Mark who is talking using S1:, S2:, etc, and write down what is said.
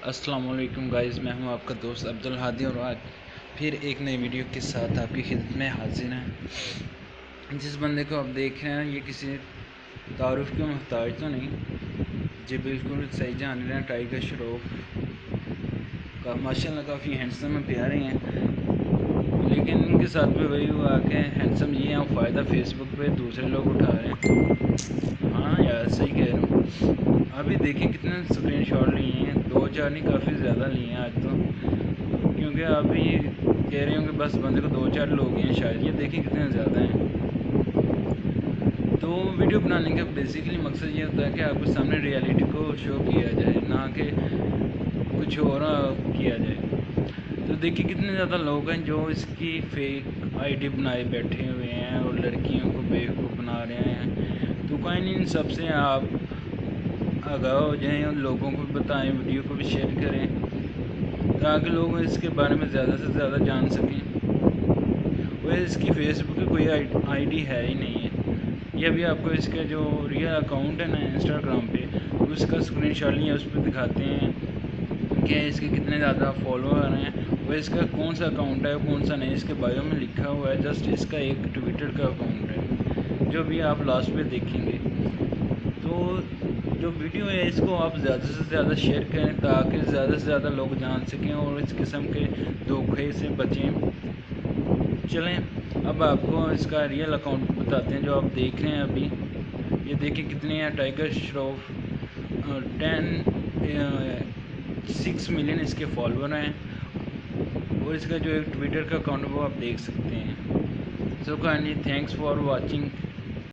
S1: السلام علیکم گائز، میں ہوں آپ کا دوست عبدالہادی اور آج پھر ایک نئی ویڈیو کے ساتھ آپ کی خدمت میں حاضر ہیں۔ جس بندے کو آپ دیکھ رہے ہیں یہ کسی تعارف کے محتاج تو نہیں، جی بالکل صحیح جان رہے ہیں، ٹائیگر شروف کا ماشاءاللہ کافی ہینڈسم اور پیارے ہیں، لیکن ان کے ساتھ بھی وہی ہوا کہ ہینڈسم یہ ہیں، فائدہ فیس بک پہ دوسرے لوگ اٹھا رہے ہیں۔ ہاں یار صحیح کہہ رہا ہوں، ابھی دیکھیں کتنے اسکرین شاٹ لیے ہیں، 2-4 نہیں کافی زیادہ لیے ہیں آج تو، کیونکہ آپ بھی کہہ رہے ہوں کہ بس بندے کو 2-4 لوگ ہیں شاید، یہ دیکھیں کتنے زیادہ ہیں۔ تو ویڈیو بنانے کا بیسیکلی مقصد یہ ہوتا ہے کہ آپ کے سامنے ریئلٹی کو شو کیا جائے، نہ کہ کچھ اور کیا جائے۔ تو دیکھیے کتنے زیادہ لوگ ہیں جو اس کی فیک آئی ڈی بنائے بیٹھے ہوئے ہیں اور لڑکیوں کو بیوقوف بنا رہے ہیں۔ تو کوئی نہیں، ان سب سے آپ آگاہ ہو جائیں اور لوگوں کو بتائیں، ویڈیو کو بھی شیئر کریں تاکہ لوگ اس کے بارے میں زیادہ سے زیادہ جان سکیں۔ وہ اس کی فیس بک کی کوئی آئی ڈی ہے ہی نہیں ہے، یہ ابھی آپ کو اس کا جو ریئل اکاؤنٹ ہے نا انسٹاگرام پہ، اس کا اسکرین شاٹ لیا، اس پہ دکھاتے ہیں کہ اس کے کتنے زیادہ فالوور ہیں، وہ اس کا کون سا اکاؤنٹ ہے کون سا نہیں، اس کے بایو میں لکھا ہوا ہے، جسٹ اس کا ایک ٹویٹر کا اکاؤنٹ ہے جو بھی آپ لاسٹ پہ دیکھیں گے۔ تو جو ویڈیو ہے اس کو آپ زیادہ سے زیادہ شیئر کریں تاکہ زیادہ سے زیادہ لوگ جان سکیں اور اس قسم کے دھوکے سے بچیں۔ چلیں اب آپ کو اس کا ریئل اکاؤنٹ بتاتے ہیں جو آپ دیکھ رہے ہیں ابھی، یہ دیکھیں کتنے ہیں، ٹائیگر شروف 6 ملین اس کے فالوور ہیں، اور اس کا جو ایک ٹویٹر کا اکاؤنٹ ہے وہ آپ دیکھ سکتے ہیں۔ So kindly thanks for watching.